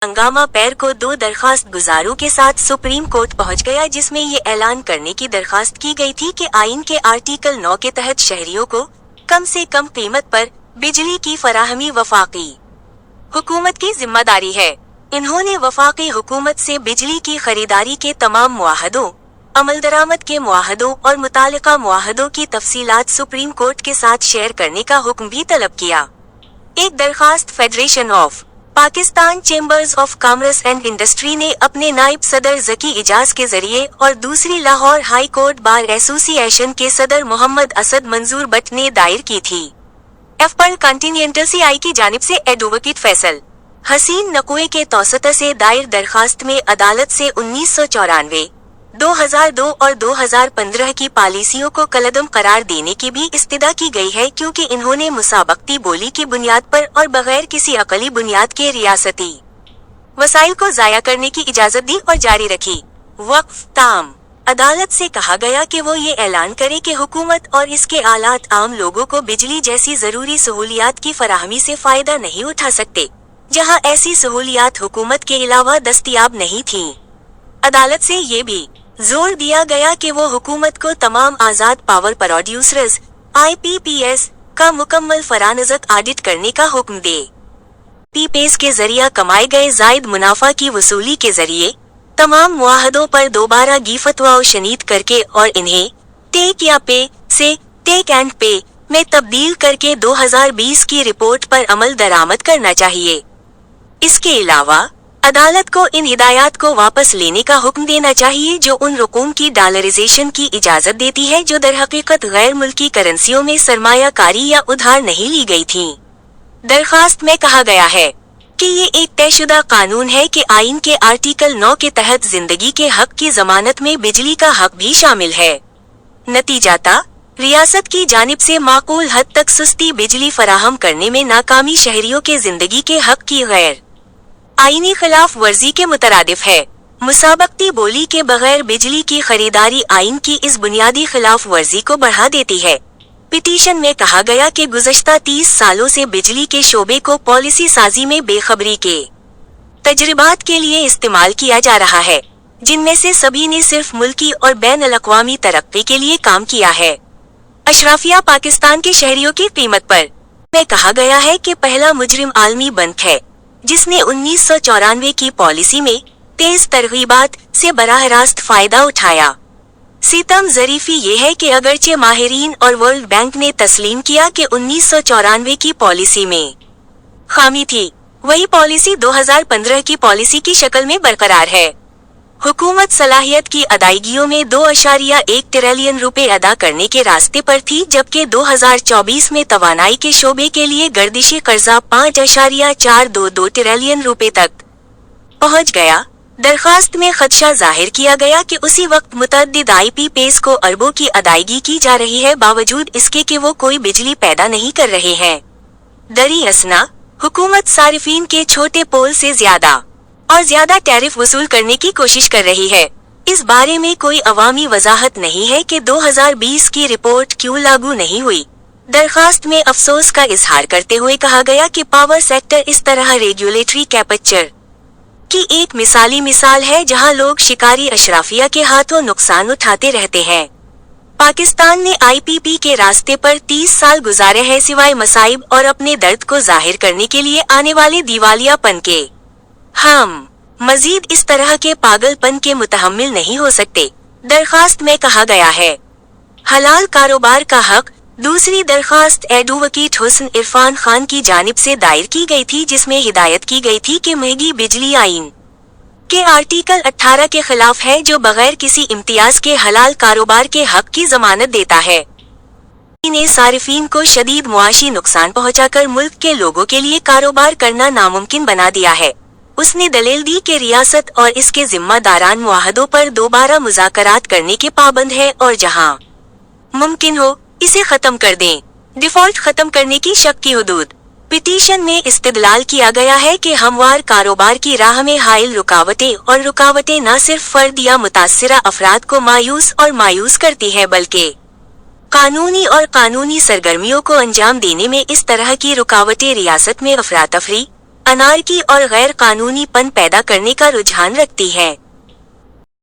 हंगामा पैर को 2 दरखास्त गुजारों के साथ सुप्रीम कोर्ट पहुंच गया, जिसमें ये ऐलान करने की दरखास्त की गई थी कि आइन के आर्टिकल 9 के तहत शहरियों को कम से कम कीमत पर बिजली की फराहमी वफाकी हुकूमत की जिम्मेदारी है। इन्होंने वफाकी हुकूमत से बिजली की खरीदारी के तमाम मुआहदों, अमल दरामद के मुआहदों और मुतालिका मुआहदों की तफसीलात सुप्रीम कोर्ट के साथ शेयर करने का हुक्म भी तलब किया। एक दरखास्त federation of Pakistan chambers of commerce and industry ने अपने नायब सदर जकी इजाज के जरिए और दूसरी Lahore high court bar association के सदर मोहम्मद असद मंजूर बट ने दायर की थी। एफ पर कॉन्टिनेंटल CI की जानिब से एडवोकेट फैसल हसीन नकुए के तौसत से दायर दरखास्त में अदालत से 1994, 2002 और 2015 की पॉलिसियों को कलअदम करार देने की भी इस्तदा की गई है, क्योंकि इन्होंने मुसाबकती बोली की बुनियाद पर और बगैर किसी अकली बुनियाद के रियासती वसाइल को जाया करने की इजाजत दी और जारी रखी। वक्फ ताम अदालत से कहा गया कि वो ये ऐलान करे कि हुकूमत और इसके आलात आम लोगों को बिजली जैसी जरूरी सहूलियात की फराहमी से फायदा नहीं उठा सकते, जहां ऐसी सहूलियात हुकूमत के अलावा दस्तयाब नहीं थीं। अदालत से ये भी जोर दिया गया कि वो हुकूमत को तमाम आजाद पावर प्रोड्यूसर्स IPPs का मुकम्मल फरानज़त ऑडिट करने का हुक्म दे। PPs के जरिए कमाए गए जायद मुनाफा की वसूली के जरिए तमाम मुआहदों पर दोबारा फतवा शनीद करके और इन्हें टेक या पे से टेक एंड पे में तब्दील करके 2020 की रिपोर्ट पर अमल दरामद करना चाहिए। इसके अलावा अदालत को इन हिदायत को वापस लेने का हुक्म देना चाहिए जो उन रकूम की डॉलराइजेशन की इजाजत देती है जो दरहकीकत गैर मुल्की करेंसियों में सरमायाकारी या उधार नहीं ली गई थीं। दरखास्त में कहा गया है कि ये एक तयशुदा कानून है कि आइन के आर्टिकल 9 के तहत जिंदगी के हक की जमानत में बिजली का हक भी शामिल है। नतीजाता रियासत की जानिब से माकूल हद तक सुस्ती बिजली फराहम करने में नाकामी शहरियों के जिंदगी के हक की गैर आईनी खिलाफ वर्जी के मुतरादिफ है। मुसाबकती बोली के बगैर बिजली की खरीदारी आइन की इस बुनियादी खिलाफ वर्जी को बढ़ा देती है। पिटीशन में कहा गया कि गुज़श्ता 30 सालों से बिजली के शोबे को पॉलिसी साजी में बेखबरी के तजर्बात के लिए इस्तेमाल किया जा रहा है, जिनमें से सभी ने सिर्फ मुल्की और बैन अल-अक़वामी तरक्की के लिए काम किया है। अशराफिया पाकिस्तान के शहरियों की कीमत पर में कहा गया है कि पहला मुजरिम आलमी बैंक है, जिसने 1994 की पॉलिसी में तेज तरगीबात से बराह रास्त फायदा उठाया। सितम ज़रीफी ये है कि अगरचे माहिरीन और वर्ल्ड बैंक ने तस्लीम किया कि 1994 की पॉलिसी में खामी थी, वही पॉलिसी 2015 की पॉलिसी की शक्ल में बरकरार है। हुकूमत सलाहियत की अदायगियों में 2.1 ट्रिलियन रुपए अदा करने के रास्ते पर थी, जबकि 2024 में तवानाई के शोबे के लिए गर्दिशी कर्जा 5.422 ट्रिलियन रुपए तक पहुंच गया। दरखास्त में खदशा जाहिर किया गया कि उसी वक्त मुतअद्दिद IPPs को अरबों की अदायगी की जा रही है, बावजूद इसके कि वो कोई बिजली पैदा नहीं कर रहे हैं। दरी असना हुकूमत सारिफीन के छोटे पोल से ज्यादा और ज्यादा टैरिफ वसूल करने की कोशिश कर रही है। इस बारे में कोई अवामी वजाहत नहीं है कि 2020 की रिपोर्ट क्यों लागू नहीं हुई। दरखास्त में अफसोस का इजहार करते हुए कहा गया कि पावर सेक्टर इस तरह रेगुलेटरी कैप्चर की एक मिसाल है जहां लोग शिकारी अशराफिया के हाथों नुकसान उठाते रहते हैं। पाकिस्तान ने IPP के रास्ते पर 30 साल गुजारे हैं, सिवाय मसाइब और अपने दर्द को जाहिर करने के लिए आने वाले दिवालियापन के। हम मजीद इस तरह के पागलपन के मुतहम्मिल नहीं हो सकते। दरखास्त में कहा गया है हलाल कारोबार का हक। दूसरी दरखास्त एडवोकेट हुस्न इरफान खान की जानिब से दायर की गई थी, जिसमें हिदायत की गई थी कि महंगी बिजली आइन के आर्टिकल 18 के खिलाफ है, जो बगैर किसी इम्तियाज के हलाल कारोबार के हक की जमानत देता है। ने सारिफीन को शदीद मुआशी नुकसान पहुंचाकर मुल्क के लोगों के लिए कारोबार करना नामुमकिन बना दिया है। उसने दलील दी कि रियासत और इसके जिम्मेदारान मुआहदों पर दोबारा मुज़ाकरात करने के पाबंद है और जहां मुमकिन हो इसे खत्म कर दें। डिफॉल्ट खत्म करने की शक की हुदूद। पिटीशन में इस्तदलाल किया गया है कि हमवार कारोबार की राह में हाइल रुकावटें न सिर्फ फर्द या मुतासिरा अफराद को मायूस करती है, बल्कि कानूनी और कानूनी सरगर्मियों को अंजाम देने में इस तरह की रुकावटें रियासत में अफरातफरी, अनारकी और गैर कानूनी पन पैदा करने का रुझान रखती है।